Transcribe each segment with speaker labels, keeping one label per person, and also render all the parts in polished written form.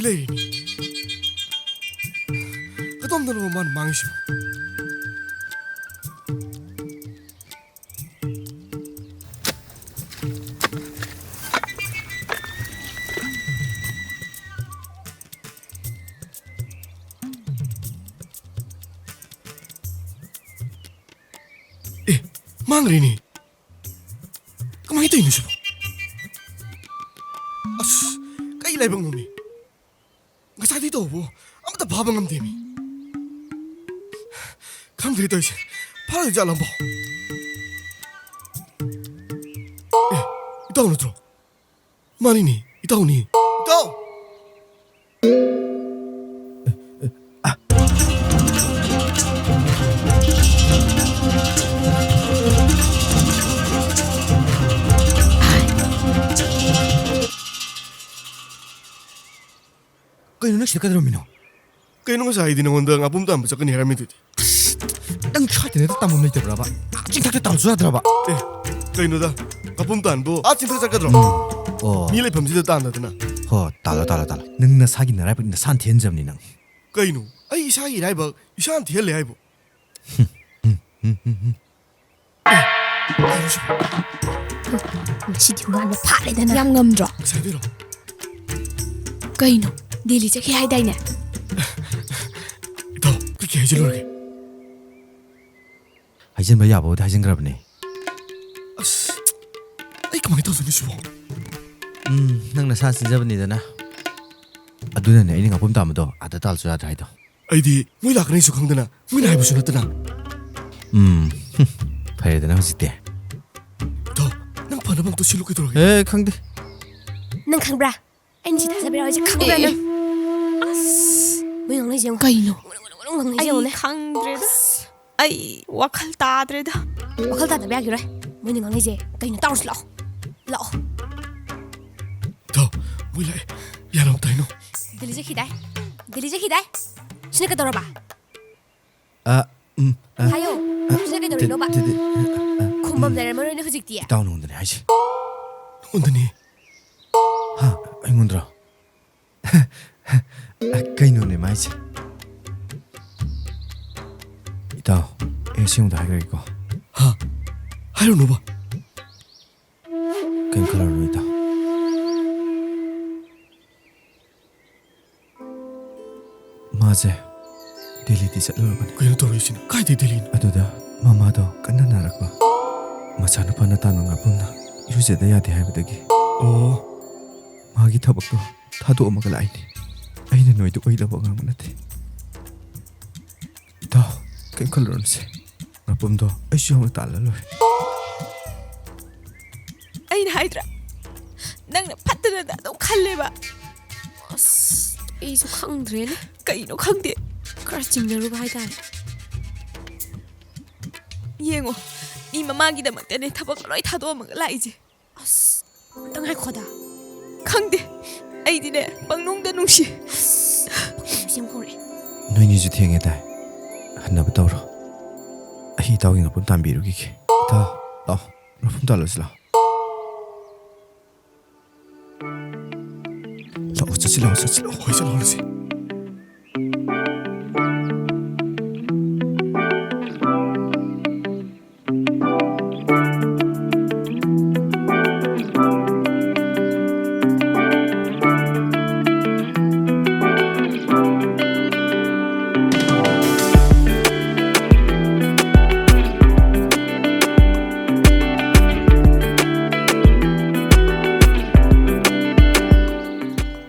Speaker 1: delay ni. Katom na naman mangisip. Mangri ni. Kamay tayo na siya. As, kailay bang mami? Nga sa dito po, ang matababang ang demi. Kamay tayo siya, para dyan lang po. Itaw na to. Mani ni, itaw ni. Itaw!
Speaker 2: Kayo na siya kadromino.
Speaker 1: Kayo nung sa hindi na wanda nga pumuntaan sa kaniharamin ito.
Speaker 2: Nang siya na tamam na ito braba. Ating takta tamso na draba.
Speaker 1: Kayo na da, kapuntaan po. At sinta sa kadro. Nilay pamsita taan natin na.
Speaker 2: Ho, talo. Nang nasagi na rapat na santiyan jam ni nang.
Speaker 1: Kayo no, ay isa iray ba, isa ang tiyali ay po. Kayo siya.
Speaker 3: Masidi nga na pare na yang ngamdra.
Speaker 1: Sa dito.
Speaker 3: Kayo no, dili sa kihay na.
Speaker 1: Ito, kaya siya lorge.
Speaker 2: Hajan ba yabo da hajan grab ni.
Speaker 1: As, ay kamay ito sa niyo siya.
Speaker 2: Nang nasasin jam ni na. Aduna ne ini nga pum tamo do ada tal su ada ito.
Speaker 1: Ay di, may lak na isukang na, may nahibo siya na.
Speaker 2: Pare da na husite.
Speaker 1: Ito, nang panabang to silok ito.
Speaker 2: 강대.
Speaker 3: Nang kang bra. Anh chỉ ta bây giờ khang bra nang. Mới ngang lấy giang. Kayo no. Ngang lấy giang ne.
Speaker 4: 강드레다. 아이 와칼 따드레다.
Speaker 3: Wakal ta tabi agire. Mới ngang lấy giang. Kayo no tao slo. Lo.
Speaker 1: Ito, may lai, yaram tayo no.
Speaker 3: Dili sa kiday. Dili sa kiday. Sino ka dora ba? Hayo. Sino ka dora ba? Kumbam na naman rin hujik tiya.
Speaker 2: 다운 온다네 하지.
Speaker 1: Wanda ni,
Speaker 2: 하, 아이문들아. 까이노네 마이지. 이따 애시용도 하기로 이거.
Speaker 1: ha, hayo no ba?
Speaker 2: 그냥 그러로 이따. 맞아. 델리디 ꯆꯠꯂꯨꯔꯕꯅꯤ.
Speaker 1: Kayo na toro yun, kaya di dilin.
Speaker 2: ꯑꯗꯨꯗ ꯃꯃꯥꯗꯣ ꯀꯟꯅ ꯅꯥꯔꯛꯄ. ꯃꯆꯥꯅꯨꯄꯥꯅ ꯇꯥꯟꯕ ꯉꯥꯄꯨꯝꯅ ꯏꯔꯨꯖꯗ ꯌꯥꯗꯦ ꯍꯥꯏꯕꯗꯒꯤ
Speaker 1: Oh,
Speaker 2: ꯃꯥꯒꯤ ꯊꯕꯛꯇꯣ ꯊꯥꯗꯣꯛꯑꯝꯃꯒ ꯂꯥꯛꯏꯅꯤ. ꯑꯩꯅ ꯅꯣꯏꯗ ꯑꯣꯏꯗꯕ ꯑꯉꯥꯡꯕ ꯅꯠꯇꯦ. ꯏꯇꯥꯎ ꯀꯩꯝ ꯈꯜꯂꯨꯔꯅꯨꯁꯦ. ꯉꯥꯄꯨꯝꯗꯣ ꯑꯩꯁꯨ ꯌꯥꯎꯅ ꯇꯥꯜꯂ ꯂꯣꯏꯔꯦ.
Speaker 4: 아이나 하이드라. 낭나 파트너다 너 칼레바.
Speaker 3: Isu khang dre ne.
Speaker 4: 까이노 강대.
Speaker 3: Crashing na ruba haida.
Speaker 4: 예ngo. 이 마마기다 막대네 타박 로이 타도 먹 라이지.
Speaker 3: Tang hai khoda.
Speaker 4: 강대. 아이디네 빵농다 농시.
Speaker 3: Sim khore.
Speaker 2: 너희니주 태양에다 한나부 떠오러. 이 이따오기 나쁜 담비루기게. 이따 나쁜 달러지라. 어쩌지라.
Speaker 1: hoy sa lolo si.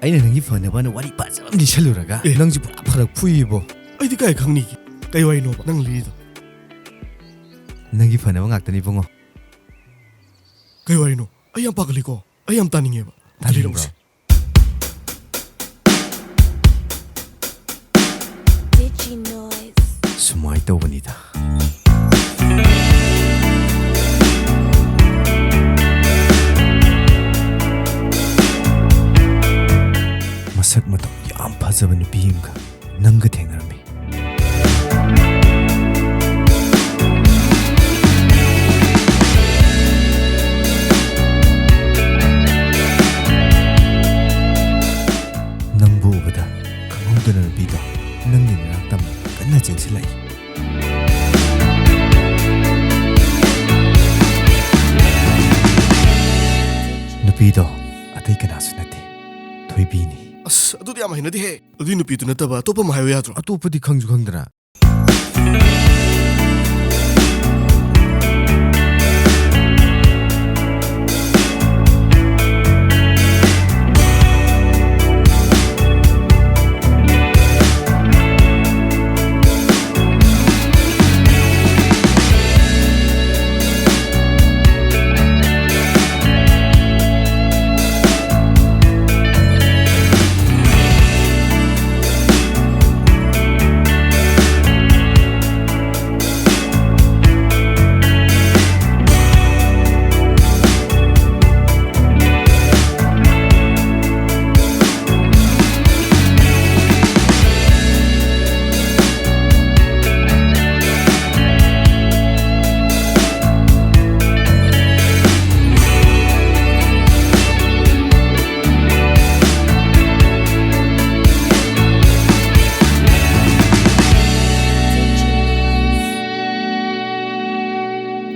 Speaker 2: 아이는 능이 번해봐는 와리 빠져니 샬루라가 능지 아파라 푸이보.
Speaker 1: Ay di kaya kang niki, kayo ay no ba, nang lito.
Speaker 2: 능이 번해봐 ngakdani bungo.
Speaker 1: Kayo ay no, ay ang pagali ko, ay ang taning ba.
Speaker 2: Taning
Speaker 1: Dalirong
Speaker 2: bro.
Speaker 1: si.
Speaker 3: Digi noise.
Speaker 2: 숨어이 떠보니다. 마삭 마도 얌 파자바 누비임가 능가 탱나미. 누피도 아테이 그나스 나테 토이비니
Speaker 1: ꯑꯁ ꯑꯗꯨꯗꯤ ꯌꯥꯝ ꯍꯩꯅꯗꯦꯍꯦ ꯑꯗꯨꯏ ꯅꯨꯄꯤꯗꯨ ꯅꯠꯇꯕ ꯑꯇꯣꯞꯄ ꯑꯃ ꯍꯥꯏꯌꯨ ꯌꯥꯗ꯭ꯔꯣ
Speaker 2: ꯑꯇꯣꯞꯄꯗꯤ ꯈꯪꯁꯨ ꯈꯪꯗꯅ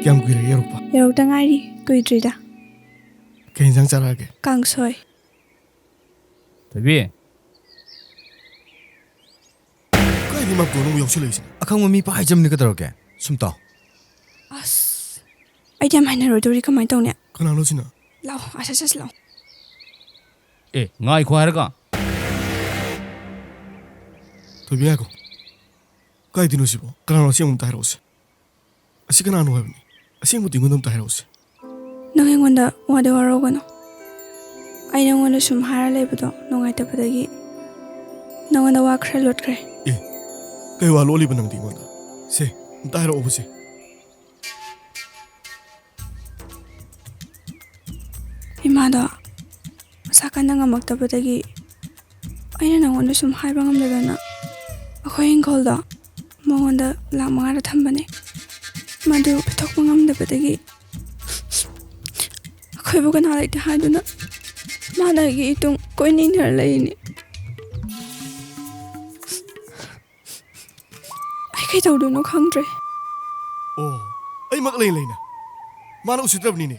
Speaker 1: ꯀꯌꯥꯝ ꯀꯨꯏꯔꯒꯦ ꯌꯧꯔꯛꯄ
Speaker 5: ꯌꯧꯔꯛꯇ ꯉꯥꯏꯔꯤ ꯀꯨꯏꯗ꯭ꯔꯤꯗ
Speaker 1: ꯀꯩ ꯏꯟꯖꯥꯡ ꯆꯥꯔꯛꯑꯒꯦ
Speaker 5: ꯀꯥꯡꯁꯣꯏ
Speaker 6: ꯊꯣꯏꯕꯤ
Speaker 1: ꯀꯥꯏꯗꯤ ꯃꯞꯇꯣ ꯅꯪꯕꯨ ꯌꯧꯁꯤꯜꯂꯛꯏꯁꯤꯅ
Speaker 2: ꯑꯈꯪꯕ ꯃꯤ ꯄꯥꯏꯖꯝꯅꯤ ꯀꯩꯗꯧꯔꯒꯦ ꯁꯨꯝ ꯇꯥꯎ
Speaker 5: ꯑꯁ ꯑꯩꯗꯤ ꯌꯥꯝ ꯍꯩꯅꯔꯣꯏꯗꯧꯔꯤ ꯀꯃꯥꯏꯅ ꯇꯧꯅꯤ
Speaker 1: ꯀꯅꯥꯅꯣ ꯁꯤꯅ
Speaker 5: ꯂꯥꯛꯑꯣ ꯑꯁ ꯑꯁ ꯂꯥꯛꯑꯣ
Speaker 6: ꯑꯦ ꯉꯥꯏꯈꯣ ꯍꯥꯏꯔꯒ
Speaker 1: ꯊꯣꯏꯕꯤ ꯉꯥꯏꯈꯣ ꯀꯥꯏꯗꯩꯅꯣ ꯁꯤꯕꯣ ꯀꯅꯥꯅꯣ ꯑꯁꯦꯡꯕ ꯑꯝꯇ ꯍꯥꯏꯔꯛꯑꯣꯁꯦ ꯑꯁꯤ ꯀꯅꯥꯅꯣ ꯍꯥꯏꯕꯅꯤ ꯑꯁꯦꯡꯕꯗꯤ ꯑꯩꯉꯣꯟꯗ ꯑꯝꯇ ꯍꯥꯏꯔꯛꯑꯣꯁꯦ
Speaker 5: ꯅꯪ ꯑꯩꯉꯣꯟꯗ ꯋꯥꯗꯤ ꯋꯥꯔꯧꯒꯅꯨ ꯑꯩ ꯅꯪꯉꯣꯟꯗ ꯁꯨꯝ ꯍꯥꯏꯔ ꯂꯩꯕꯗꯣ ꯅꯨꯡꯉꯥꯏꯇꯕꯗꯒꯤ ꯅꯪꯉꯣꯟꯗ ꯋꯥ ꯈꯔ ꯂꯣꯠꯈ꯭ꯔꯦ
Speaker 1: ꯑꯦ ꯀꯩ ꯋꯥ ꯂꯣꯠꯂꯤꯕ ꯅꯪꯗꯤ ꯑꯩꯉꯣꯟꯗ ꯁꯦ ꯑꯝꯇ ꯍꯥꯏꯔꯛꯑꯣꯕ ꯁꯦ
Speaker 5: ꯏꯃꯥꯗꯣ ꯃꯁꯥ ꯀꯟꯅ ꯉꯝꯃꯛꯇꯕꯗꯒꯤ ꯑꯩꯅ ꯅꯪꯉꯣꯟꯗ ꯁꯨꯝ ꯍꯥꯏꯕ ꯉꯝꯗꯗꯅ ꯑꯩꯈꯣꯏ ꯏꯪꯈꯣꯜꯗꯣ ꯃꯉꯣꯟꯗ ꯂꯥꯛ 5ꯗ ꯊꯝꯕꯅꯦ ꯃꯗꯨ ꯄꯤꯊꯣꯛꯄ ꯉꯝꯗꯕꯗꯒꯤ ꯑꯩꯈꯣꯏꯕꯨ ꯀꯅꯥ ꯂꯩꯇꯦ ꯍꯥꯏꯗꯨꯅ ꯃꯥꯅ ꯑꯩꯒꯤ ꯏꯇꯨꯡ ꯀꯣꯏꯅꯤꯡꯗꯅ ꯂꯩꯔꯤꯅꯤ ꯑꯩ ꯀꯩꯗꯧꯗꯣꯏꯅꯣ ꯈꯪꯗ꯭ꯔꯦ
Speaker 1: ꯑꯣ ꯑꯩ ꯃꯛ ꯂꯩꯅ ꯃꯥꯅ ꯎꯁꯤꯠꯇ꯭ꯔꯕꯅꯤꯅꯦ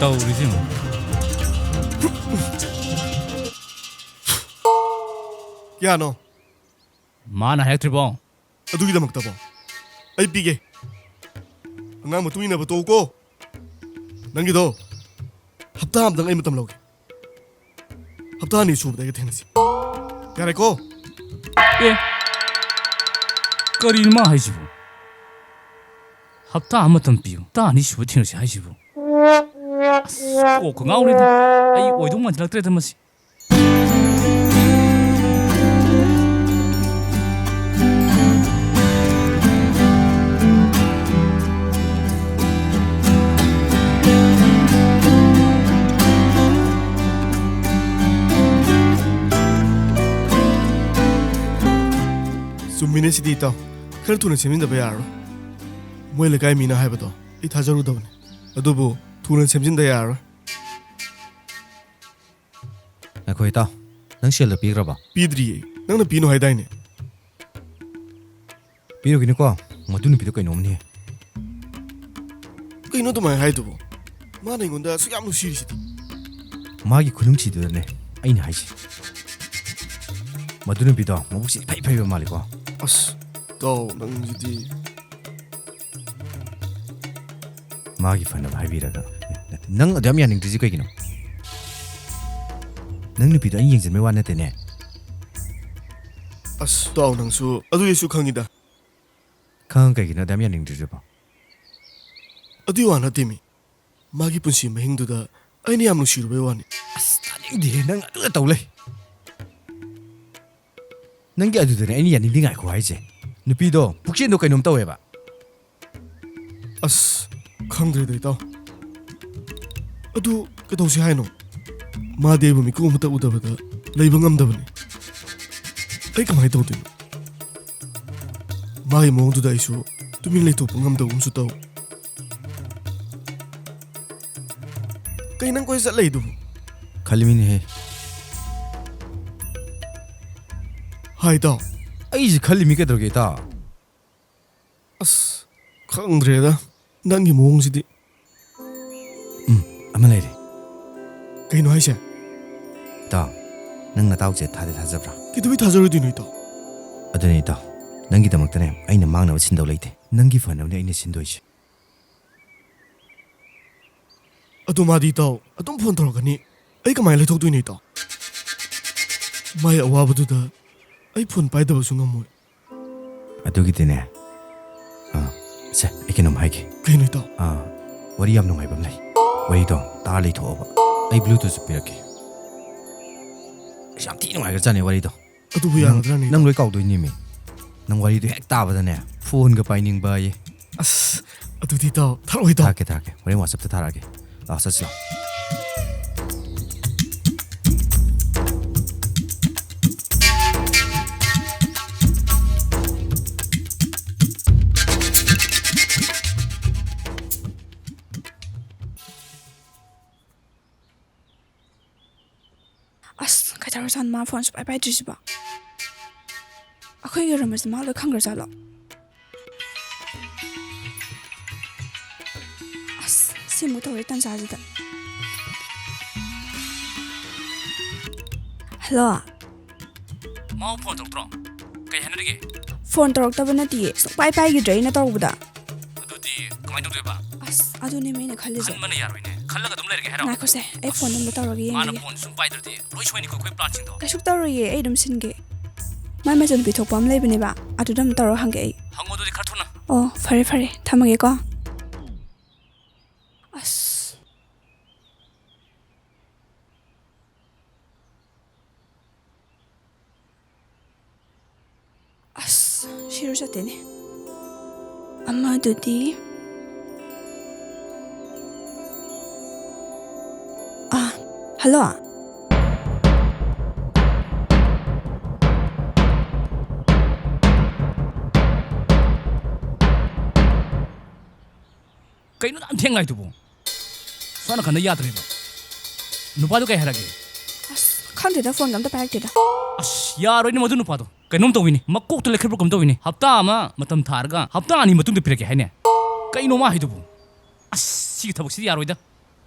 Speaker 6: ꯇꯧꯔꯤꯁꯤ ꯌꯦꯡꯉꯣ
Speaker 1: ꯀꯌꯥꯅꯣ
Speaker 6: ꯃꯥꯅ ꯍꯥꯏꯔꯛꯇ꯭ꯔꯤꯕꯣ
Speaker 1: ꯑꯗꯨꯒꯤꯗꯃꯛꯇꯕꯣ ꯑꯩ ꯄꯤꯒꯦ ꯑꯉꯥꯡ ꯃꯇꯨꯡ ꯏꯟꯅꯕ ꯇꯣꯛꯎꯀꯣ ꯅꯪꯒꯤꯗꯣ ꯍꯞꯇꯥ ꯑꯃꯗꯪ ꯑꯩ ꯃꯇꯝ ꯂꯧꯒꯦ ꯍꯞꯇꯥ 2 ꯁꯨꯕꯗ ꯑꯩꯒ ꯊꯦꯡꯅꯁꯤ ꯌꯥꯔꯦꯀꯣ
Speaker 6: ꯑꯦ ꯀꯔꯤꯅꯣ ꯃꯥ ꯍꯥꯏꯁꯤꯕꯨ ꯍꯞꯇꯥ ꯑꯃꯇꯪ ꯄꯤꯌꯨ ꯍꯞꯇꯥ 2 ꯁꯨꯕ ꯊꯦꯡꯅꯁꯤ ꯍꯥꯏꯁꯤꯕꯨ ꯑꯁ ꯀꯣꯛꯀ ꯉꯥꯎꯔꯦꯗ ꯑꯩ ꯑꯣꯏꯗꯧ ꯃꯥꯟꯁꯤꯜꯂꯛꯇ꯭ꯔꯦꯗ ꯃꯁꯤ
Speaker 1: ꯆꯨꯝꯃꯤꯅꯦ ꯁꯤꯗꯤ ꯏꯇꯥꯎ ꯈꯔ ꯊꯨꯅ ꯁꯦꯝꯖꯤꯟꯗꯕ ꯌꯥꯔꯔꯣꯏ ꯃꯣꯏ ꯂꯩꯀꯥꯏ ꯃꯤꯅ ꯍꯥꯏꯕꯗꯣ ꯑꯩ ꯊꯥꯖꯔꯨꯗꯕꯅꯤ ꯑꯗꯨꯕꯨ ꯊꯨꯅ ꯁꯦꯝꯖꯤꯟꯗ ꯌꯥꯔꯔꯣꯏ
Speaker 2: ꯑꯩꯈꯣꯏ ꯇꯥꯎ ꯅꯪ ꯁꯦꯜꯗ ꯄꯤꯈ꯭ꯔꯕ
Speaker 1: ꯄꯤꯗ꯭ꯔꯤꯌꯦ ꯅꯪꯅ ꯄꯤꯅꯣ ꯍꯥꯏꯗꯥꯏꯅꯦ
Speaker 2: ꯄꯤꯔꯨꯒꯤꯅꯤꯀꯣ ꯃꯗꯨ ꯅꯨꯄꯤꯗꯣ ꯀꯩꯅꯣꯝꯅꯤ
Speaker 1: ꯀꯩꯅꯣ ꯑꯗꯨꯃꯥꯏꯅ ꯍꯥꯏꯗꯨꯕꯣ ꯃꯥꯅ ꯑꯩꯉꯣꯟꯗ ꯑꯁꯨꯛ ꯌꯥꯝ ꯅꯨꯡꯁꯤꯔꯤꯁꯤꯗꯤ
Speaker 2: ꯃꯥꯒꯤ ꯈꯨꯅꯨꯡꯁꯤꯗꯨꯗꯅꯦ ꯑꯩꯅ ꯍꯥꯏꯁꯤ ꯃꯗꯨ ꯅꯨꯄꯤꯗꯣ ꯃꯕꯨꯛꯁꯤ ꯏꯐꯩ ꯐꯩꯕ ꯃꯥꯜꯂꯤꯀꯣ
Speaker 1: ꯑꯁ ꯏꯇꯥꯎ ꯅꯪꯁꯤꯗꯤ
Speaker 2: ꯃꯥꯒꯤ ꯐꯅꯕ ꯍꯥꯏꯕꯤꯔꯒ ꯅꯪ ꯑꯗꯨ ꯌꯥꯝ ꯌꯥꯅꯤꯡꯗ꯭ꯔꯤꯁꯤ ꯀꯩꯒꯤꯅꯣ ꯅꯪ ꯅꯨꯄꯤꯗꯣ ꯑꯩ ꯌꯦꯡꯁꯤꯟꯕꯩ ꯋꯥ ꯅꯠꯇꯦꯅꯦ
Speaker 1: ꯑꯁ ꯏꯇꯥꯎ ꯅꯪꯁꯨ ꯑꯗꯨꯒꯤꯁꯨ ꯈꯪꯉꯤꯗ
Speaker 2: ꯈꯪ ꯀꯩꯒꯤꯅꯣ ꯑꯗꯨ ꯌꯥꯝ ꯌꯥꯅꯤꯡꯗ꯭ꯔꯤꯁꯤꯕꯣ
Speaker 1: ꯑꯗꯨꯏ ꯋꯥ ꯅꯠꯇꯦꯃꯤ ꯃꯥꯒꯤ ꯄꯨꯟꯁꯤ ꯃꯍꯤꯡꯗꯨꯗ ꯑꯩꯅ ꯌꯥꯝ ꯅꯨꯡꯁꯤꯔꯨꯕꯩ ꯋꯥꯅꯤ
Speaker 2: ꯑꯁ ꯇꯥꯅꯤꯡꯗꯦꯍꯦ ꯅꯪ ꯑꯗꯨꯗ ꯇꯧ ꯂꯩ ꯅꯪꯒꯤ ꯑꯗꯨꯗꯅꯦ ꯑꯩꯅ ꯌꯥꯅꯤꯡꯗꯦ ꯉꯥꯏꯈꯣ ꯍꯥꯏꯁꯦ ꯅꯨꯄꯤꯗꯣ ꯄꯨꯛꯆꯦꯟꯗꯣ ꯀꯩꯅꯣꯝ ꯇꯧꯋꯦꯕ
Speaker 1: ꯑꯁ ꯈꯪꯗ꯭ꯔꯦꯗ ꯏꯇꯥꯎ ꯑꯗꯨ ꯀꯩꯗꯧꯁꯤ ꯍꯥꯏꯅꯣ ꯃꯥꯗꯤ ꯑꯩꯕꯨ ꯃꯤꯀꯨꯞ ꯑꯃꯇ ꯎꯗꯕꯗ ꯂꯩꯕ ꯉꯝꯗꯕꯅꯤ ꯑꯩ ꯀꯃꯥꯏꯅ ꯇꯧꯗꯣꯏꯅꯣ ꯃꯥꯒꯤ ꯃꯑꯣꯡꯗꯨꯗ ꯑꯩꯁꯨ ꯇꯨꯃꯤꯟ ꯂꯩꯊꯣꯛꯄ ꯉꯝꯗꯕꯒꯨꯝꯁꯨ ꯇꯧ ꯀꯩ ꯅꯪ ꯀꯣꯏ ꯆꯠꯂꯤꯗꯨꯕꯨ
Speaker 2: ꯈꯜꯂꯤꯃꯤꯅꯦꯍꯦ
Speaker 1: ꯍꯥꯏ ꯏꯇꯥꯎ
Speaker 2: ꯑꯩꯁꯤ ꯈꯜꯂꯤꯃꯤ ꯀꯩꯗꯧꯔꯒꯦ ꯏꯇꯥꯎ
Speaker 1: ꯑꯁ ꯈꯪꯗ꯭ꯔꯦꯗ ꯅꯪꯒꯤ ꯃꯑꯣꯡꯁꯤꯗꯤ
Speaker 2: ꯑꯃ ꯂꯩꯔꯦ
Speaker 1: ꯀꯩꯅꯣ ꯍꯥꯏꯁꯦ
Speaker 2: ꯏꯇꯥꯎ ꯅꯪ ꯅꯇꯥꯎꯁꯦ ꯊꯥꯗꯤ ꯊꯥꯖꯕ꯭ꯔꯥ
Speaker 1: ꯀꯩꯗꯧꯕꯩ ꯊꯥꯖꯔꯣꯏꯗꯣꯏꯅꯣ ꯏꯇꯥꯎ
Speaker 2: ꯑꯗꯨꯅꯦ ꯏꯇꯥꯎ ꯅꯪꯒꯤꯗꯃꯛꯇꯅꯦ ꯑꯩꯅ ꯃꯥꯡꯅꯕ ꯁꯤꯟꯗꯧ ꯂꯩꯇꯦ ꯅꯪꯒꯤ ꯐꯅꯕꯅꯦ ꯑꯩꯅ ꯁꯤꯟꯗꯣꯏꯁꯦ
Speaker 1: ꯑꯗꯨ ꯃꯥꯗꯤ ꯏꯇꯥꯎ ꯑꯗꯨꯝ ꯐꯣꯟ ꯇꯧꯔꯛꯀꯅꯤ ꯑꯩ ꯀꯃꯥꯏꯅ ꯂꯩꯊꯣꯛꯇꯣꯏꯅꯣ ꯏꯇꯥꯎ ꯃꯥꯒꯤ ꯑꯋꯥꯕꯗꯨꯗ ꯑꯩ ꯐꯣꯟ ꯄꯥꯏꯗꯕꯁꯨ ꯉꯝꯃꯣꯏ
Speaker 2: ꯑꯗꯨꯒꯤꯗꯤꯅꯦ ꯁꯦ ꯑꯩ ꯀꯩꯅꯣꯝ ꯍꯥꯏꯒꯦ
Speaker 1: ꯀꯩꯅꯣ ꯏꯇꯥꯎ
Speaker 2: ꯋꯥꯔꯤ ꯌꯥꯝ ꯅꯨꯡꯉꯥꯏꯕ ꯑꯃ ꯂꯩ ꯋꯥꯔꯤꯗꯣ ꯇꯥꯔ ꯂꯩꯊꯣꯛꯑꯕ ꯑꯩ ꯕ꯭ꯂꯨꯇꯨꯠꯁꯨ ꯄꯤꯔꯛꯀꯦ ꯑꯩꯁ ꯌꯥꯝ ꯊꯤ ꯅꯨꯡꯉꯥꯏꯈ꯭ꯔꯖꯥꯠꯅꯤ ꯋꯥꯔꯤꯗꯣ
Speaker 1: ꯑꯗꯨꯕꯨ ꯌꯥꯒꯗ꯭ꯔꯥꯅꯦ
Speaker 2: ꯅꯪ ꯂꯣꯏ ꯀꯥꯎꯗꯣꯏꯅꯤꯃꯤ ꯅꯪ ꯋꯥꯔꯤꯗꯣ ꯍꯦꯛ ꯇꯥꯕꯗꯅꯦ ꯐꯣꯟꯒ ꯄꯥꯏꯅꯤꯡꯕ ꯑꯌꯦ
Speaker 1: ꯑꯁ ꯑꯗꯨꯗꯤ ꯏꯇꯥꯎ ꯊꯥꯔꯛꯑꯣ ꯏꯇꯥꯎ
Speaker 2: ꯊꯥꯔꯛꯀꯦ ꯍꯣꯔꯦꯟ ꯋꯥꯆꯞꯇ ꯊꯥꯔꯛꯑꯒꯦ ꯂꯥꯛꯑꯣ ꯆꯠꯁꯤ ꯂꯥꯛꯑꯣ
Speaker 5: ꯑꯁ ꯀꯩꯗꯧꯔꯖꯥꯠꯅꯣ ꯃꯥ ꯐꯣꯟ ꯁꯨꯡꯄꯥꯏ ꯄꯥꯏꯗ꯭ꯔꯤꯁꯤꯕꯣ ꯑꯩꯈꯣꯏꯒꯤ ꯔꯨꯝꯁꯦ ꯃꯥ ꯂꯣꯏ ꯈꯪꯈ꯭ꯔꯖꯥꯠꯂꯣ ꯑꯁ ꯁꯤꯃꯨꯛ ꯇꯧꯔꯦ ꯇꯟꯖꯥꯁꯤꯗ ꯍꯜꯂꯣ
Speaker 6: ꯃꯥ ꯐꯣꯟ ꯇꯧꯔꯛꯇ꯭ꯔꯣ ꯀꯩ ꯍꯥꯏꯅꯔꯤꯒꯦ
Speaker 5: ꯐꯣꯟ ꯇꯧꯔꯛꯇꯕ ꯅꯠꯇꯤꯌꯦ ꯁꯨꯡꯄꯥꯏ ꯄꯥꯏꯈꯤꯗ꯭ꯔꯦ ꯑꯩꯅ ꯇꯧꯔꯛꯄꯗ
Speaker 6: ꯑꯗꯨꯗꯤ ꯀꯃꯥꯏꯅ ꯇꯧꯗꯣꯏꯕ
Speaker 5: ꯑꯁ ꯑꯗꯨꯅꯦ ꯑꯩꯅ ꯈꯜꯂꯤꯁꯦ
Speaker 6: ꯈꯟꯕꯅ ꯌꯥꯔꯣꯏꯅꯦ ꯈꯜꯂꯒ ꯑꯗꯨꯝ ꯂꯩꯔꯒꯦ ꯍꯥꯏꯔꯣ
Speaker 5: ꯉꯥꯏꯈꯣꯁꯦ ꯑꯩ ꯐꯣꯟ ꯑꯝꯇ ꯇꯧꯔꯒ
Speaker 6: ꯃꯥꯅ
Speaker 5: ꯌꯦꯡꯉꯒꯦ
Speaker 6: ꯐꯣꯟ ꯁꯨꯝ ꯄꯥꯏꯗ꯭ꯔꯗꯤ ꯂꯣꯏ ꯁꯣꯏꯅꯤꯀꯣ ꯑꯩꯈꯣꯏ ꯄ꯭ꯂꯥꯟꯁꯤꯡꯗꯣ
Speaker 5: ꯀꯩꯁꯨ ꯇꯧꯔꯣꯏꯌꯦ ꯑꯩ ꯑꯗꯨꯝ ꯁꯤꯟꯒꯦ ꯃꯥꯏ ꯃꯆꯟ ꯄꯤꯊꯣꯛꯄ ꯑꯃ ꯂꯩꯕꯅꯦꯕ ꯑꯗꯨꯗ ꯑꯃ ꯇꯧꯔꯒ ꯍꯪꯒꯦ ꯑꯩ
Speaker 6: ꯍꯪꯉꯣ ꯑꯗꯨꯗꯤ ꯈꯔ ꯊꯨꯅ
Speaker 5: ꯑꯣ ꯐꯔꯦ ꯐꯔꯦ ꯊꯝꯃꯒꯦꯀꯣ ꯑꯁ ꯑꯁ ꯁꯤꯔꯨ ꯆꯠꯇꯦꯅꯦ ꯑꯃꯗꯨꯗꯤ ꯍꯜꯂꯣ
Speaker 6: ꯀꯩꯅꯣ ꯌꯥꯝ ꯊꯦꯡꯉꯥꯏꯗꯨꯕꯨ ꯁꯣꯝ ꯅꯥꯀꯟꯗ ꯌꯥꯗ꯭ꯔꯦꯕ ꯅꯨꯄꯥꯗꯣ ꯀꯩ ꯍꯥꯏꯔꯒꯦ
Speaker 5: ꯑꯁ ꯈꯪꯗꯦꯗ ꯐꯣꯟꯒ ꯑꯝꯇ ꯄꯥꯏꯔꯛꯇꯦꯗ
Speaker 6: ꯑꯁ ꯌꯥꯔꯣꯏꯅꯦ ꯃꯗꯨ ꯅꯨꯄꯥꯗꯣ ꯀꯩꯅꯣꯝ ꯇꯧꯋꯤꯅꯦ ꯃꯀꯣꯛꯇ ꯂꯩꯈꯠꯄ꯭ꯔꯥ ꯀꯩꯅꯣꯝ ꯇꯧꯋꯤꯅꯦ ꯍꯞꯇꯥ ꯑꯃ ꯃꯇꯝ ꯊꯥꯔꯒ ꯍꯞꯇꯥ 2 ꯃꯇꯨꯡꯗ ꯄꯤꯔꯛꯀꯦ ꯍꯥꯏꯅꯦ ꯀꯩꯅꯣ ꯃꯥ ꯍꯥꯏꯗꯨꯕꯨ ꯑꯁ ꯁꯤꯒꯤ ꯊꯕꯛꯁꯤꯗꯤ ꯌꯥꯔꯣꯏꯗ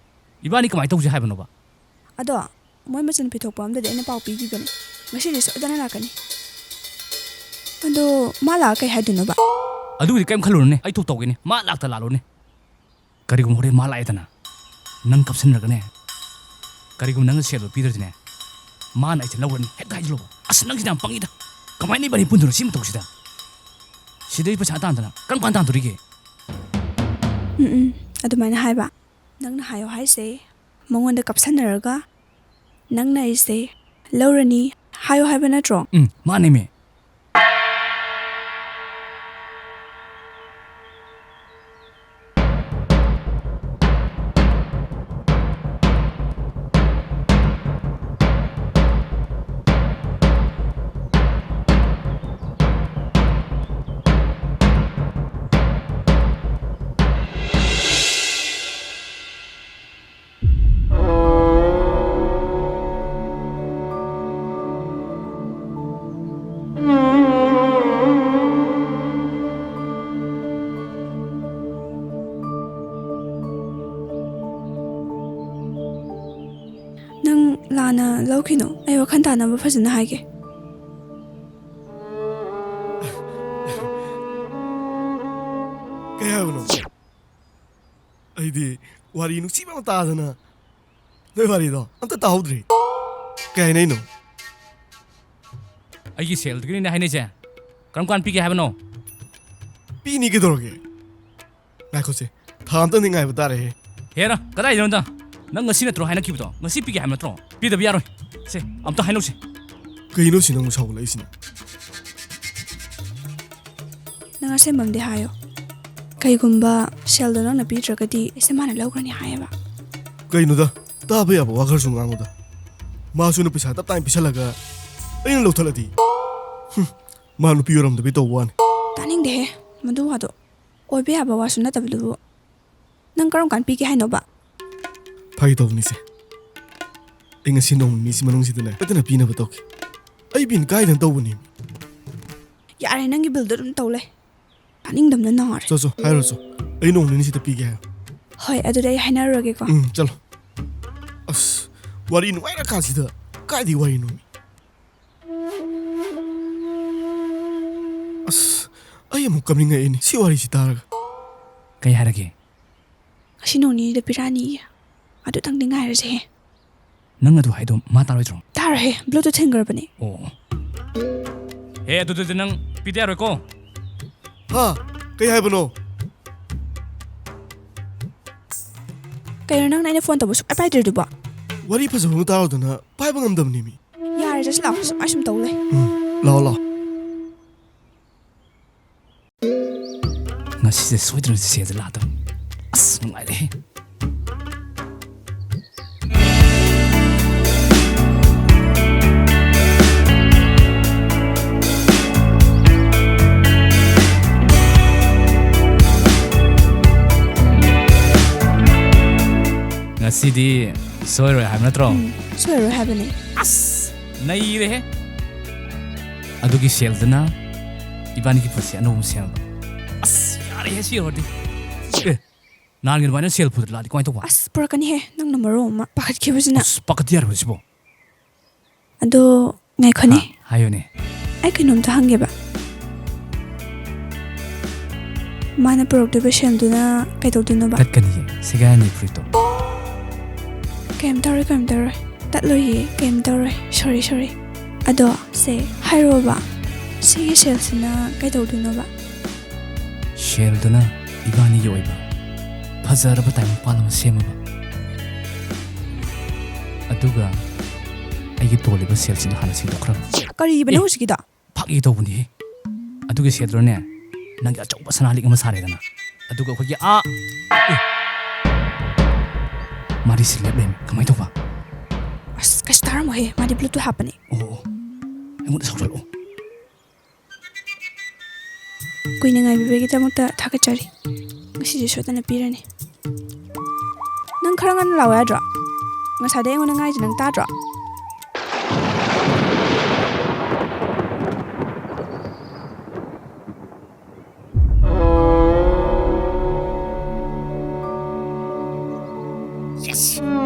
Speaker 6: ꯏꯕꯥꯅꯤ ꯀꯃꯥꯏꯅ ꯇꯧꯁꯦ ꯍꯥꯏꯕꯅꯣꯕ
Speaker 5: ꯑꯗꯣ ꯃꯣꯏ ꯃꯆꯟ ꯄꯤꯊꯣꯛꯄ ꯑꯝꯗꯗꯤ ꯑꯩꯅ ꯄꯥꯎ ꯄꯤꯈꯤꯕꯅꯦ ꯉꯁꯤꯗꯤ ꯁꯣꯏꯗꯅ ꯂꯥꯛꯀꯅꯤ ꯑꯗꯣ ꯃꯥ ꯂꯥꯛꯑ ꯀꯩ ꯍꯥꯏꯗꯣꯏꯅꯣꯕ
Speaker 6: ꯑꯗꯨꯒꯤꯗꯤ ꯀꯩꯝ ꯈꯜꯂꯨꯔꯅꯦ ꯑꯩ ꯊꯣꯛ ꯇꯧꯒꯦꯅꯦ ꯃꯥ ꯂꯥꯛꯇ ꯂꯥꯛꯂꯣꯅꯦ ꯀꯔꯤꯒꯨꯝꯕ ꯍꯣꯔꯦꯟ ꯃꯥ ꯂꯥꯛꯑꯦꯗꯅ ꯅꯪ ꯀꯞꯁꯤꯟꯅꯔꯒꯅꯦ ꯀꯔꯤꯒꯨꯝꯕ ꯅꯪꯅ ꯁꯦꯜꯗꯣ ꯄꯤꯗ꯭ꯔꯗꯤꯅꯦ ꯃꯥꯅ ꯑꯩꯁꯦ ꯂꯧꯔꯅꯤ ꯍꯦꯛꯇ ꯍꯥꯏꯖꯤꯜꯂꯣꯕ ꯑꯁ ꯅꯪꯁꯤꯗ ꯌꯥꯝ ꯄꯪꯉꯤꯗ ꯀꯃꯥꯏꯅ ꯏꯕꯥꯅꯤ ꯄꯨꯟꯗꯨꯅꯣ ꯁꯤ ꯃꯇꯧꯁꯤꯗ ꯁꯤꯗꯩ ꯄꯩꯁꯥ ꯇꯥꯟꯗꯅ ꯀꯔꯝ ꯀꯥꯟ ꯇꯥꯟꯗꯣꯔꯤꯒꯦ
Speaker 5: ꯑꯗꯨꯃꯥꯏꯅ ꯍꯥꯏꯕ ꯅꯪꯅ ꯍꯥꯏꯌꯣ ꯍꯥꯏꯁꯦ ꯃꯉꯣꯟꯗ ꯀꯞꯁꯟꯅꯔꯒ ꯅꯪꯅ ꯑꯩꯁꯦ ꯂꯧꯔꯅꯤ ꯍꯥꯏꯌꯣ ꯍꯥꯏꯕ ꯅꯠꯇ꯭ꯔꯣ
Speaker 6: ꯃꯥꯅꯦꯃꯦ
Speaker 5: ꯅꯪ ꯂꯥꯟꯅ ꯂꯧꯈꯤꯅꯣ ꯑꯩ ꯋꯥꯈꯜ ꯇꯥꯅꯕ ꯐꯖꯅ ꯍꯥꯏꯒꯦ
Speaker 1: ꯀꯩ ꯍꯥꯏꯕꯅꯣ ꯑꯩꯗꯤ ꯋꯥꯔꯤ ꯅꯨꯡꯁꯤꯕ ꯑꯃ ꯇꯥꯗꯅ ꯅꯣꯏ ꯋꯥꯔꯤꯗꯣ ꯑꯝꯇ ꯇꯥꯍꯧꯗ꯭ꯔꯤ ꯀꯩ ꯍꯥꯏꯅꯩꯅꯣ
Speaker 6: ꯑꯩꯒꯤ ꯁꯦꯜꯗꯨꯒꯤꯅꯦ ꯍꯥꯏꯅꯩꯁꯦ ꯀꯔꯝ ꯀꯥꯟ ꯄꯤꯒꯦ ꯍꯥꯏꯕꯅꯣ
Speaker 1: ꯄꯤꯅꯤ ꯀꯩꯗꯧꯔꯒꯦ ꯉꯥꯏꯈꯣꯁꯦ ꯊꯥ ꯑꯝꯇꯪꯗꯤ ꯉꯥꯏꯕ ꯇꯥꯔꯦꯍꯦ
Speaker 6: ꯍꯦꯔ ꯀꯗꯥꯏꯗꯅꯣꯗ ꯅꯪ ꯉꯁꯤ ꯅꯠꯇ꯭ꯔꯣ ꯍꯥꯏꯅꯈꯤꯕꯗꯣ ꯉꯁꯤ ꯄꯤꯒꯦ ꯍꯥꯏꯕ ꯅꯠꯇ꯭ꯔꯣ ꯄꯤꯗꯕ ꯌꯥꯔꯣꯏ ꯁꯦ ꯑꯝꯇ ꯍꯥꯏꯅꯧꯁꯦ
Speaker 1: ꯀꯩꯅꯣ ꯁꯤ ꯅꯪꯕꯨ ꯁꯥꯎꯒꯠꯂꯛꯏꯁꯤꯅ
Speaker 5: ꯅꯪ ꯑꯁꯦꯡꯕꯝꯗꯤ ꯍꯥꯏꯌꯣ ꯀꯩꯒꯨꯝꯕ ꯁꯦꯜꯗꯣ ꯅꯪꯅ ꯄꯤꯗ꯭ꯔꯒꯗꯤ ꯑꯩꯁꯦ ꯃꯥꯅ ꯂꯧꯈ꯭ꯔꯅꯤ ꯍꯥꯏꯌꯦꯕ
Speaker 1: ꯀꯩꯅꯣꯗ ꯇꯥꯕ ꯌꯥꯕ ꯋꯥ ꯈꯔꯁꯨ ꯉꯥꯡꯉꯨꯗ ꯃꯥꯁꯨꯅ ꯄꯩꯁꯥ ꯇꯞ ꯇꯥꯏꯅ ꯄꯤꯁꯜꯂꯒ ꯑꯩꯅ ꯂꯧꯊꯠꯂꯗꯤ ꯃꯥ ꯅꯨꯄꯤ ꯑꯣꯏꯔꯝꯗꯕꯤ ꯇꯧꯕ ꯋꯥꯅꯤ
Speaker 5: ꯇꯥꯅꯤꯡꯗꯦꯍꯦ ꯃꯗꯨ ꯋꯥꯗꯣ ꯑꯣꯏꯕ ꯌꯥꯕ ꯋꯥꯁꯨ ꯅꯠꯇꯕꯗꯨꯕꯨ ꯅꯪ ꯀꯔꯝ ꯀꯥꯟ ꯄꯤꯒꯦ ꯍꯥꯏꯅꯣꯕ
Speaker 1: ꯐꯥꯒꯤ ꯇꯧꯕꯅꯤꯁꯦ ꯑꯩ ꯉꯁꯤ ꯅꯣꯡ ꯅꯤꯅꯤꯁꯤ ꯃꯅꯨꯡꯁꯤꯗꯅꯦ ꯐꯖꯅ ꯄꯤꯅꯕ ꯇꯧꯒꯦ ꯑꯩ ꯕꯤꯟ ꯀꯥꯏꯗꯅ ꯇꯧꯕꯅꯤ
Speaker 5: ꯌꯥꯔꯦ ꯅꯪꯒꯤ ꯕꯤꯜꯗꯣ ꯑꯗꯨꯝ ꯇꯧ ꯂꯩ ꯇꯥꯅꯤꯡꯗꯕꯅ ꯅꯥꯔꯦ
Speaker 1: ꯆꯣ ꯍꯥꯏꯔꯣ ꯑꯩ ꯅꯣꯡ ꯅꯤꯅꯤꯁꯤꯗ ꯄꯤꯒꯦ ꯍꯥꯏꯌꯣ
Speaker 5: ꯍꯣꯏ ꯑꯗꯨꯗꯤ ꯑꯩ ꯍꯥꯏꯅꯔꯨꯔꯒꯦꯀꯣ
Speaker 1: ꯆꯠꯂꯣ ꯑꯁ ꯋꯥꯔꯤ ꯅꯨꯡꯉꯥꯏꯔꯀꯥꯟꯁꯤꯗ ꯀꯥꯏꯗꯤ ꯋꯥꯔꯤꯅꯣ ꯑꯁ ꯑꯩ ꯑꯃꯨꯛ ꯀꯞꯅꯤꯡꯉꯛꯏꯅꯤ ꯁꯤ ꯋꯥꯔꯤꯁꯤ ꯇꯥꯔꯒ
Speaker 6: ꯀꯩ ꯍꯥꯏꯔꯒꯦ
Speaker 5: ꯉꯁꯤ ꯅꯣꯡ ꯅꯤꯅꯤꯗ ꯄꯤꯔꯛꯑꯅꯤꯌꯦ ꯑꯗꯨꯇꯪꯗꯤ ꯉꯥꯏꯔꯁꯦꯍꯦ
Speaker 6: ꯅꯪ ꯑꯗꯨ ꯍꯥꯏꯗꯣ ꯃꯥ ꯇꯥꯔꯣꯏꯗ꯭ꯔꯣ
Speaker 5: ꯇꯥꯔꯣꯏꯍꯦ ꯕ꯭ꯂꯨꯇꯨꯠ ꯊꯤꯟꯈ꯭ꯔꯕꯅꯦ
Speaker 6: ꯑꯣ ꯍꯦ ꯑꯗꯨꯗꯤ ꯅꯪ ꯄꯤꯗ ꯌꯥꯔꯣꯏꯀꯣ
Speaker 1: ꯍꯥ ꯀꯩ ꯍꯥꯏꯕꯅꯣ
Speaker 5: ꯀꯩꯅꯣ ꯅꯪꯅ ꯑꯩꯅ ꯐꯣꯟ ꯇꯧꯕ ꯁꯨꯡꯄꯥꯏ ꯄꯥꯏꯗ꯭ꯔꯤꯗꯨꯕꯣ
Speaker 1: ꯋꯥꯔꯤ ꯐꯖꯕ ꯑꯃ ꯇꯥꯔꯨꯗꯅ ꯄꯥꯏꯕ ꯉꯝꯗꯕꯅꯤ ꯃꯤ
Speaker 5: ꯌꯥꯔꯦ ꯆꯠꯁꯤ ꯂꯥꯛꯑꯣ ꯁꯨꯃꯥꯏ ꯁꯨꯝ ꯇꯧ ꯂꯩ
Speaker 1: ꯂꯥꯛꯑꯣ
Speaker 6: ꯉꯁꯤꯁꯦ ꯁꯣꯏꯗꯅ ꯁꯦꯜꯁꯦ ꯂꯥꯛꯇꯕ ꯑꯁ ꯅꯨꯡꯉꯥꯏꯔꯦꯍꯦ ꯉꯁꯤꯗꯤ ꯁꯣꯏꯔꯣꯏ ꯍꯥꯏꯕ ꯅꯠꯇ꯭ꯔꯣ
Speaker 5: ꯁꯣꯏꯔꯣꯏ ꯍꯥꯏꯕꯅꯦ
Speaker 6: ꯑꯁ ꯅꯩꯔꯦꯍꯦ ꯑꯗꯨꯒꯤ ꯁꯦꯜꯗꯨꯅ 이반이기 푸시 너무 세는 아스 야래 해시어디 나는 이번에 셀프들 라디 거기 또 봐.
Speaker 5: ꯑꯁ ꯄꯨꯔꯛꯀꯅꯤꯍꯦ ꯅꯪꯅ ꯃꯔꯣ ꯑꯃ ꯄꯥꯈꯠꯈꯤꯕꯁꯤꯅ
Speaker 6: 아스 바깥이 알아 보시고.
Speaker 5: ꯑꯗꯣ ꯉꯥꯏꯈꯣꯅꯦ
Speaker 6: 하요네.
Speaker 5: ꯑꯩ ꯀꯩꯅꯣꯝꯇ ꯍꯪꯒꯦꯕ ꯃꯥꯅ ꯄꯨꯔꯛꯇꯣꯏꯕ ꯁꯦꯜꯗꯨꯅ ꯀꯩꯗꯧꯗꯣꯏꯅꯣꯕ
Speaker 6: ꯇꯠꯀꯅꯤ 시간이 풀리도.
Speaker 5: ꯀꯩꯝ ꯇꯧꯔꯣꯏ ꯀꯩꯝ ꯇꯧꯔꯣꯏ ꯇꯠꯂꯣꯏꯌꯦ ꯀꯩꯝ ꯇꯧꯔꯣꯏ ꯁꯣꯔꯤ ꯑꯗꯣ ꯁꯦ ꯍꯥꯏꯔꯣꯕ 시기 셀스나 ꯀꯩꯗꯧꯗꯣꯏꯅꯣꯕ
Speaker 6: ꯁꯦꯜꯗꯨꯅ 이반이기 오이바. 파자르바 타임 팔람 세마바. ꯑꯗꯨꯒ ꯑꯩꯒꯤ ꯇꯣꯜꯂꯤꯕ ꯁꯦꯜꯁꯤꯡ ꯍꯥꯟꯅ ꯁꯤꯡꯗꯣꯛꯈ꯭ꯔꯕ.
Speaker 5: ꯀꯔꯤꯕꯅꯣ ꯍꯧꯖꯤꯛꯀꯤꯗꯣ
Speaker 6: ꯐꯥꯒꯤ ꯇꯧꯕꯅꯤ. ꯑꯗꯨꯒꯤ ꯁꯦꯜꯗꯨꯅꯦ ꯅꯪꯒꯤ ꯑꯆꯧꯕ ꯁꯅꯥꯂꯤꯛ ꯑꯃ ꯁꯥꯔꯦꯗꯅ. ꯑꯗꯨꯒ ꯑꯩꯈꯣꯏꯒꯤ ꯃꯥꯗꯤ ꯁꯤꯜꯂꯦꯞ ꯂꯩꯃꯦ ꯀꯃꯥꯏ ꯇꯧꯕ?
Speaker 5: ꯑꯁ ꯀꯩꯁꯨ ꯇꯥꯔꯝꯃꯣꯏꯍꯦ ꯃꯥꯗꯤ ꯕ꯭ꯂꯨꯇꯨꯠ ꯍꯥꯞꯄꯅꯦ.
Speaker 6: ꯑꯣ ꯑꯩꯉꯣꯟꯗ ꯁꯧꯖꯜꯂꯛꯑꯣ.
Speaker 5: ꯀꯨꯏꯅ ꯉꯥꯏꯕꯤꯕꯒꯤꯗꯃꯛꯇ ꯊꯥꯒꯠꯆꯔꯤ. ꯉꯁꯤꯗꯤ ꯁꯣꯏꯗꯅ ꯄꯤꯔꯅꯤ. ꯅꯪ ꯈꯔ ꯉꯟꯅ ꯂꯥꯛꯑꯣ ꯌꯥꯗ꯭ꯔꯣ? ꯉꯁꯥꯏꯗꯩ ꯑꯩꯉꯣꯟꯗ ꯉꯥꯏꯁꯦ ꯅꯪ ꯇꯥꯗ꯭ꯔꯣ?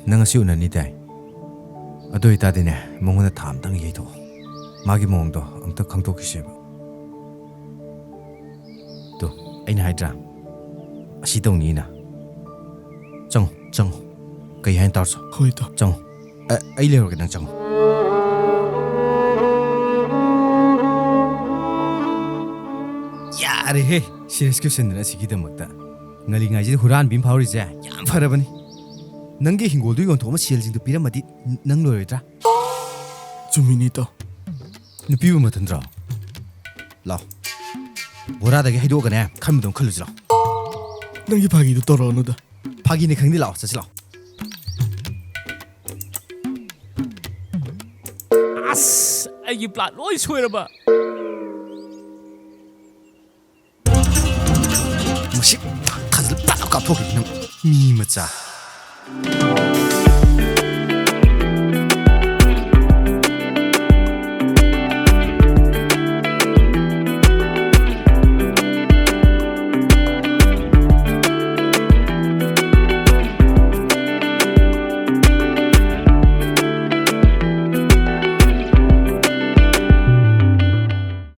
Speaker 2: ꯅꯪ ꯉꯁꯤ ꯎꯅꯅꯤ ꯇꯥꯏ ꯑꯗꯨ ꯑꯣꯏꯇꯥꯗꯤꯅꯦ ꯃꯉꯣꯟꯗ ꯊꯥ ꯑꯝꯇꯪ ꯌꯩꯊꯣꯛꯑꯣ ꯃꯥꯒꯤ ꯃꯑꯣꯡꯗꯣ ꯑꯝꯇ ꯈꯪꯗꯣꯛꯈꯤꯁꯦꯕ ꯇꯣ ꯑꯩꯅ ꯍꯥꯏꯗ꯭ꯔꯥ ꯑꯁꯤ ꯇꯧꯅꯤꯅ ꯆꯪꯉꯣ ꯀꯩ ꯍꯥꯏꯅ ꯇꯧꯔꯁꯨ
Speaker 1: ꯍꯣꯏ ꯇꯣ
Speaker 2: ꯆꯪꯉꯣ ꯑꯩ ꯂꯩꯔꯨꯔꯒꯦ ꯅꯪ ꯆꯪꯉꯣ ꯌꯥꯔꯦꯍꯦ ꯁꯤꯔꯤꯌꯁ ꯀ꯭ꯋꯦꯁꯟꯗꯅ ꯑꯁꯤꯒꯤꯗꯃꯛꯇ ꯉꯜꯂꯤꯉꯩꯁꯤꯗ ꯍꯨꯔꯥꯟꯕꯤ ꯑꯃ ꯐꯥꯎꯔꯤꯁꯦ ꯌꯥꯝ ꯐꯔꯕꯅꯤ ꯅꯪꯒꯤ ꯍꯤꯡꯒꯣꯜꯗꯨ ꯌꯣꯟꯊꯣꯛꯑꯃ ꯁꯦꯜꯁꯤꯡꯗꯨ ꯄꯤꯔꯝꯃꯗꯤ ꯅꯪ ꯂꯣꯏꯔꯣꯏꯗ꯭ꯔꯥ
Speaker 1: ꯆꯨꯝꯃꯤꯅꯤ ꯇꯣ
Speaker 2: ꯅꯨꯄꯤꯕꯨ ꯃꯊꯟꯗ꯭ꯔꯣ ꯂꯥꯎ ꯕꯣꯔꯥꯗꯒꯤ ꯍꯩꯗꯣꯛꯑꯒꯅꯦ ꯈꯟꯕꯗꯣ ꯈꯜꯂꯨꯁꯤ ꯂꯥꯎ
Speaker 1: ꯅꯪꯒꯤ ꯐꯥꯒꯤꯗꯨ ꯇꯧꯔꯛꯑꯅꯨꯗ
Speaker 2: ꯐꯥꯒꯤꯅꯤ ꯈꯪꯗꯦ ꯂꯥꯎ ꯆꯠꯁꯤ ꯂꯥꯎ
Speaker 6: 아스 아이기 플랫 로이 소이라바.
Speaker 2: ꯃꯁꯤ ꯊꯥꯖꯤꯜ ꯄꯥꯛ ꯀꯥꯞꯊꯣꯛꯈꯤꯕ ꯅꯪ ꯃꯤ ꯃꯆꯥ